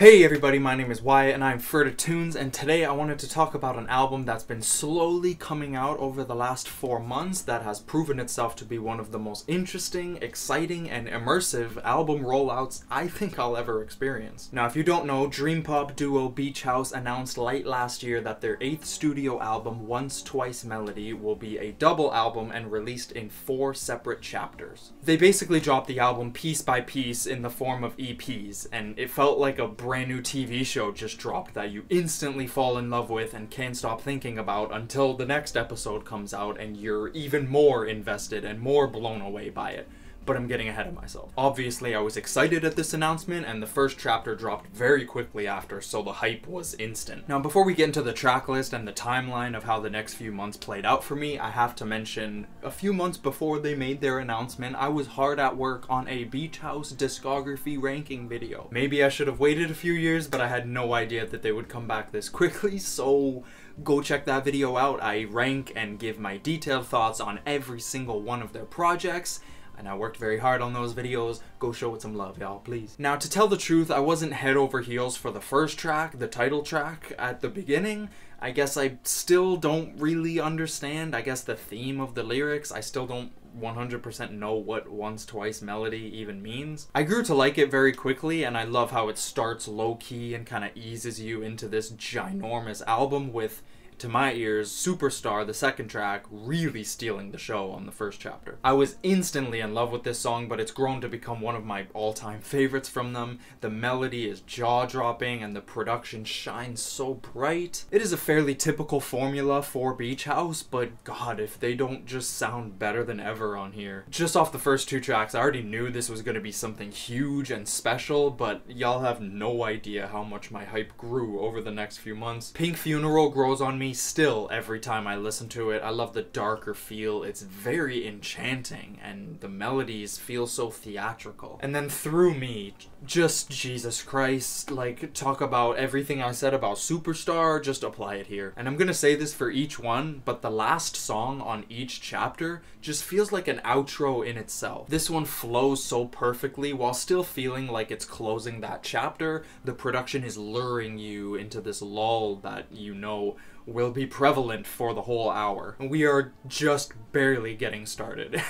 Hey everybody, my name is Wyatt and I'm Ferda Tunes, and today I wanted to talk about an album that's been slowly coming out over the last 4 months that has proven itself to be one of the most interesting, exciting, and immersive album rollouts I think I'll ever experience. Now, if you don't know, dream pop duo Beach House announced late last year that their 8th studio album, Once Twice Melody, will be a double album and released in 4 separate chapters. They basically dropped the album piece by piece in the form of EPs, and it felt like a brand new TV show just dropped that you instantly fall in love with and can't stop thinking about until the next episode comes out and you're even more invested and more blown away by it. But I'm getting ahead of myself. Obviously, I was excited at this announcement, and the first chapter dropped very quickly after, so the hype was instant. Now, before we get into the track list and the timeline of how the next few months played out for me, I have to mention, a few months before they made their announcement, I was hard at work on a Beach House discography ranking video. Maybe I should have waited a few years, but I had no idea that they would come back this quickly, so go check that video out. I rank and give my detailed thoughts on every single one of their projects, and I worked very hard on those videos. Go show it some love, y'all, please. Now, to tell the truth, I wasn't head over heels for the first track, the title track, at the beginning. I guess I still don't really understand, I guess, the theme of the lyrics. I still don't 100% know what Once Twice Melody even means. I grew to like it very quickly, and I love how it starts low-key and kind of eases you into this ginormous album with, to my ears, Superstar, the second track, really stealing the show on the first chapter. I was instantly in love with this song, but it's grown to become one of my all-time favorites from them. The melody is jaw-dropping and the production shines so bright. It is a fairly typical formula for Beach House, but god, if they don't just sound better than ever on here. Just off the first 2 tracks, I already knew this was going to be something huge and special, but y'all have no idea how much my hype grew over the next few months. Pink Funeral grows on me still every time I listen to it. I love the darker feel. It's very enchanting, and the melodies feel so theatrical. And then Through Me, just Jesus Christ, like, talk about everything I said about Superstar, just apply it here. And I'm gonna say this for each one, but the last song on each chapter just feels like an outro in itself. This one flows so perfectly while still feeling like it's closing that chapter. The production is luring you into this lull that you know will be prevalent for the whole hour. We are just barely getting started.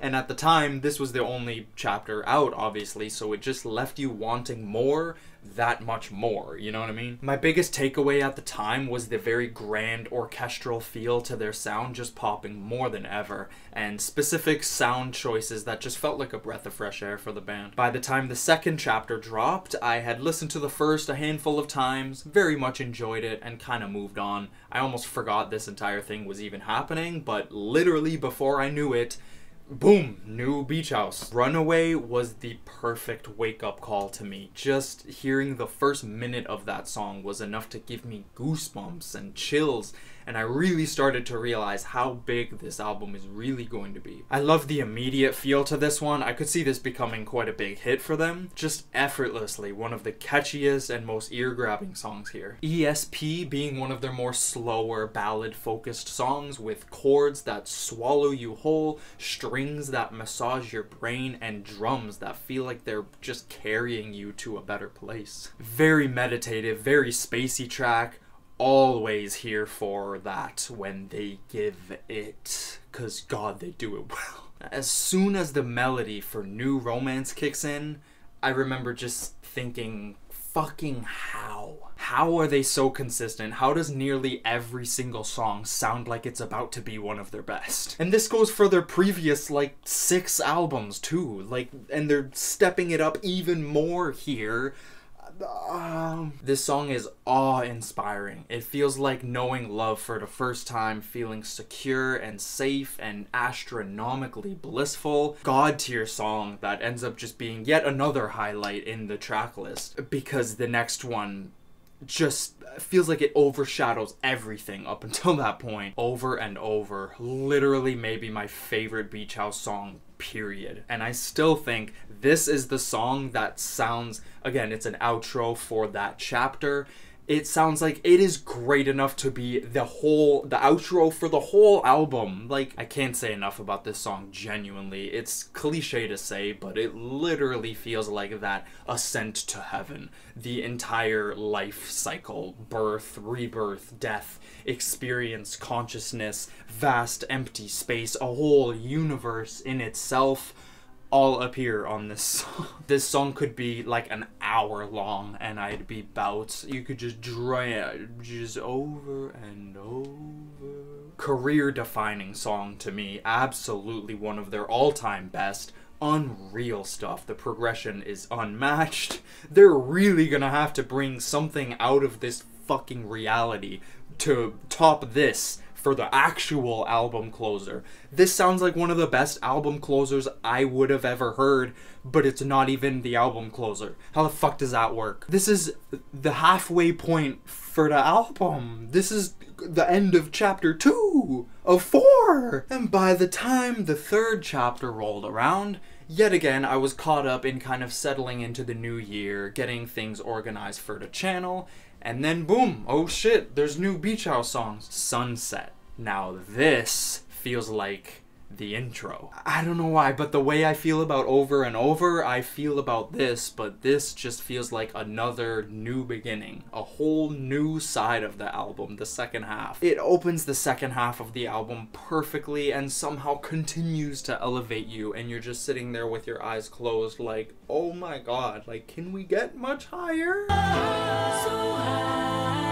And at the time, this was the only chapter out, obviously, so it just left you wanting more, that much more, you know what I mean? My biggest takeaway at the time was the very grand orchestral feel to their sound just popping more than ever, and specific sound choices that just felt like a breath of fresh air for the band. By the time the second chapter dropped, I had listened to the first a handful of times, very much enjoyed it, and kind of moved on. I almost forgot this entire thing was even happening, but literally before I knew it, boom, new Beach House. Runaway was the perfect wake-up call to me. Just hearing the first minute of that song was enough to give me goosebumps and chills, and I really started to realize how big this album is really going to be. I love the immediate feel to this one. I could see this becoming quite a big hit for them. Just effortlessly one of the catchiest and most ear-grabbing songs here. ESP being one of their more slower, ballad-focused songs with chords that swallow you whole, strings that massage your brain, and drums that feel like they're just carrying you to a better place. Very meditative, very spacey track. Always here for that when they give it, cause god, they do it well. As soon as the melody for New Romance kicks in, I remember just thinking, fucking how? How are they so consistent? How does nearly every single song sound like it's about to be one of their best? And this goes for their previous, like, 6 albums too, like, and they're stepping it up even more here. This song is awe-inspiring. It feels like knowing love for the first time, feeling secure and safe and astronomically blissful. God-tier song that ends up just being yet another highlight in the track list, because the next one just feels like it overshadows everything up until that point. Over and over. Literally maybe my favorite Beach House song, period. And I still think this is the song that sounds, again, it's an outro for that chapter, It sounds like it is great enough to be the outro for the whole album. Like, I can't say enough about this song, genuinely. It's cliche to say, but it literally feels like that ascent to heaven. The entire life cycle, birth, rebirth, death, experience, consciousness, vast empty space, a whole universe in itself, all appear on this song. This song could be like an hour long and I'd be bout. You could just drag just over and over. Career defining song to me. Absolutely one of their all-time best. Unreal stuff. The progression is unmatched. They're really gonna have to bring something out of this fucking reality to top this for the actual album closer. This sounds like one of the best album closers I would have ever heard, but it's not even the album closer. How the fuck does that work? This is the halfway point for the album. This is the end of chapter 2 of 4. And by the time the 3rd chapter rolled around, yet again, I was caught up in kind of settling into the new year, getting things organized for the channel, and then boom, oh shit, there's new Beach House songs. Sunset. Now this feels like the intro. I don't know why, but the way I feel about Over and Over, I feel about this, but this just feels like another new beginning. A whole new side of the album, the second half. It opens the second half of the album perfectly and somehow continues to elevate you, and you're just sitting there with your eyes closed like, oh my god, like, can we get much higher?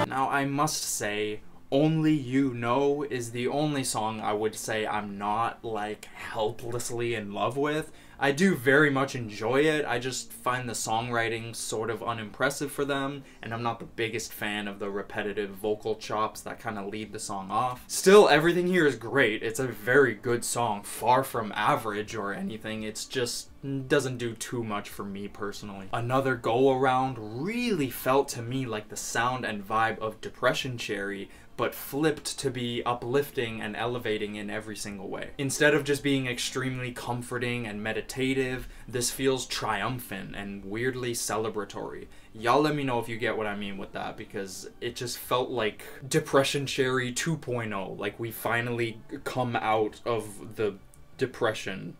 Now I must say, Only You Know is the only song I would say I'm not, like, helplessly in love with. I do very much enjoy it, I just find the songwriting sort of unimpressive for them, and I'm not the biggest fan of the repetitive vocal chops that kind of lead the song off. Still, everything here is great. It's a very good song, far from average or anything. It's just doesn't do too much for me personally. Another Go Around really felt to me like the sound and vibe of Depression Cherry, but flipped to be uplifting and elevating in every single way. Instead of just being extremely comforting and meditative, this feels triumphant and weirdly celebratory. Y'all let me know if you get what I mean with that, because it just felt like Depression Cherry 2.0, like we finally come out of the depression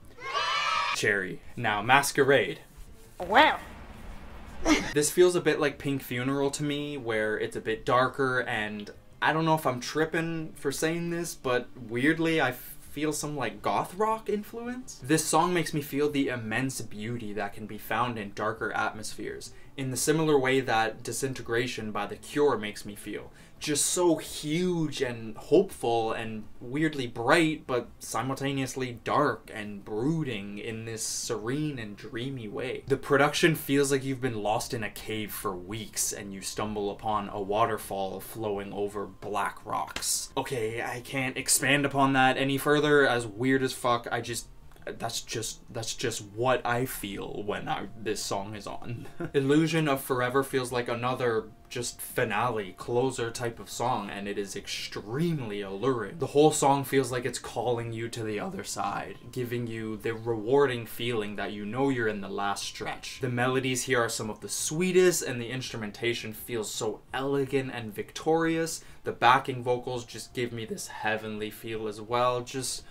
cherry. Now, Masquerade. Well. This feels a bit like Pink Funeral to me, where it's a bit darker, and I don't know if I'm tripping for saying this, but weirdly I feel some like goth rock influence. This song makes me feel the immense beauty that can be found in darker atmospheres, in the similar way that Disintegration by The Cure makes me feel. Just so huge and hopeful and weirdly bright, but simultaneously dark and brooding in this serene and dreamy way. The production feels like you've been lost in a cave for weeks and you stumble upon a waterfall flowing over black rocks. Okay, I can't expand upon that any further. As weird as fuck, that's just what I feel when this song is on. Illusion of Forever feels like another just finale, closer type of song, and it is extremely alluring. The whole song feels like it's calling you to the other side, giving you the rewarding feeling that you know you're in the last stretch. The melodies here are some of the sweetest, and the instrumentation feels so elegant and victorious. The backing vocals just give me this heavenly feel as well. Just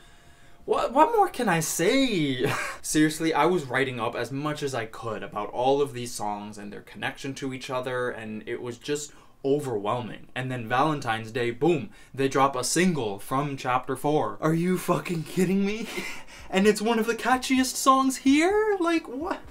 what more can I say? Seriously, I was writing up as much as I could about all of these songs and their connection to each other, and it was just overwhelming. And then Valentine's Day, boom, they drop a single from chapter 4. Are you fucking kidding me? And it's one of the catchiest songs here? Like, what?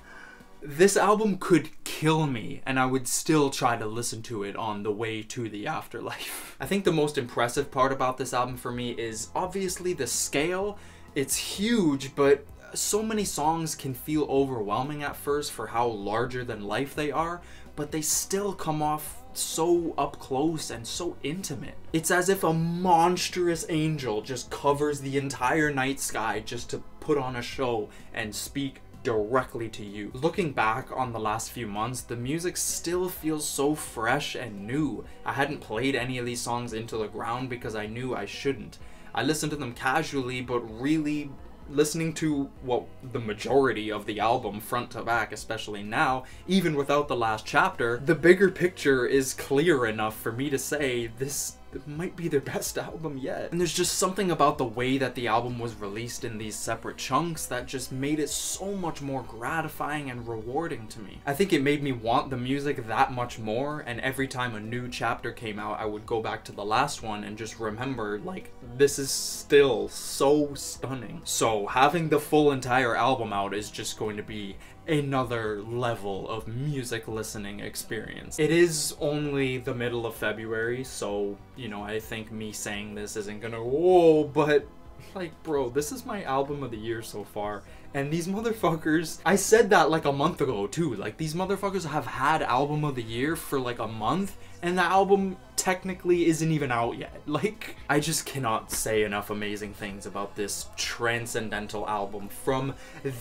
This album could kill me, and I would still try to listen to it on the way to the afterlife. I think the most impressive part about this album for me is obviously the scale. It's huge, but so many songs can feel overwhelming at first for how larger than life they are, but they still come off so up close and so intimate. It's as if a monstrous angel just covers the entire night sky just to put on a show and speak directly to you. Looking back on the last few months, the music still feels so fresh and new. I hadn't played any of these songs into the ground because I knew I shouldn't. I listened to them casually, but really listening to, well, the majority of the album front to back, especially now, even without the last chapter, the bigger picture is clear enough for me to say this might be their best album yet. And there's just something about the way that the album was released in these separate chunks that just made it so much more gratifying and rewarding to me. I think it made me want the music that much more, and every time a new chapter came out, I would go back to the last one and just remember, like, this is still so stunning. So having the full entire album out is just going to be another level of music listening experience. It is only the middle of February, so, you know, I think me saying this isn't gonna, whoa, but like, bro, this is my album of the year so far. And these motherfuckers, I said that like a month ago too, like these motherfuckers have had album of the year for like a month, and the album technically isn't even out yet. Like, I just cannot say enough amazing things about this transcendental album from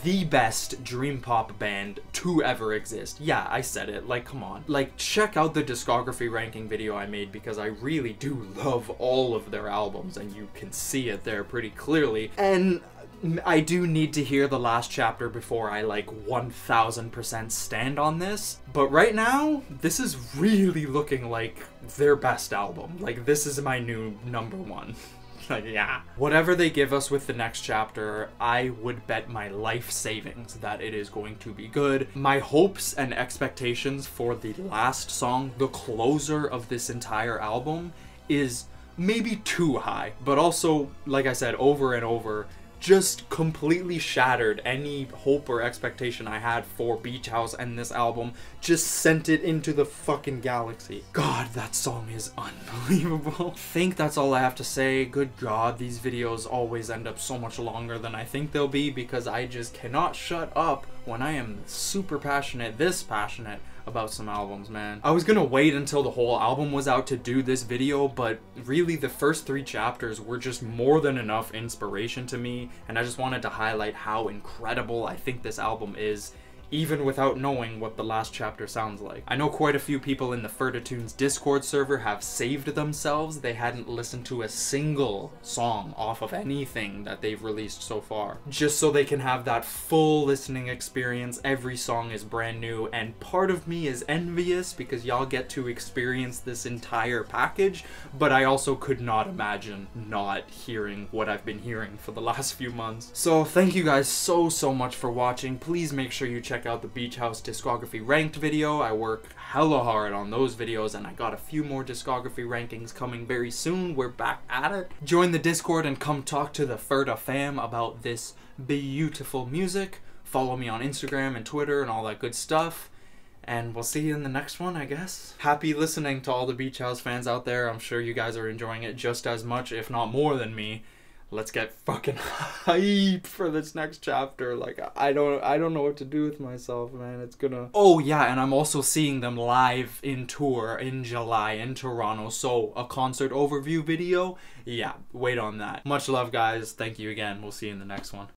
the best dream pop band to ever exist. Yeah, I said it, like, come on. Like, check out the discography ranking video I made, because I really do love all of their albums, and you can see it there pretty clearly. And I do need to hear the last chapter before I like 1000% stand on this, but right now this is really looking like their best album. Like, this is my new #1. Like, yeah. Whatever they give us with the next chapter, I would bet my life savings that it is going to be good. My hopes and expectations for the last song, the closer of this entire album, is maybe too high, but also, like I said over and over, just completely shattered any hope or expectation I had for Beach House and this album. Just sent it into the fucking galaxy. God, that song is unbelievable. I think that's all I have to say. Good God, these videos always end up so much longer than I think they'll be, because I just cannot shut up when I am super passionate, this passionate, about some albums, man. I was gonna wait until the whole album was out to do this video, but really the first 3 chapters were just more than enough inspiration to me, and I just wanted to highlight how incredible I think this album is, even without knowing what the last chapter sounds like. I know quite a few people in the Ferda Tunes Discord server have saved themselves. They hadn't listened to a single song off of anything that they've released so far, just so they can have that full listening experience. Every song is brand new, and part of me is envious because y'all get to experience this entire package, but I also could not imagine not hearing what I've been hearing for the last few months. So thank you guys so much for watching. Please make sure you check out the Beach House discography ranked video. I work hella hard on those videos, and I got a few more discography rankings coming very soon. We're back at it. Join the Discord and come talk to the Ferda fam about this beautiful music. Follow me on Instagram and Twitter and all that good stuff. And we'll see you in the next one, I guess. Happy listening to all the Beach House fans out there. I'm sure you guys are enjoying it just as much, if not more than me. Let's get fucking hype for this next chapter. Like, I don't know what to do with myself, man. It's gonna... Oh yeah, and I'm also seeing them live in tour in July in Toronto. So a concert overview video, yeah, wait on that. Much love, guys. Thank you again. We'll see you in the next one.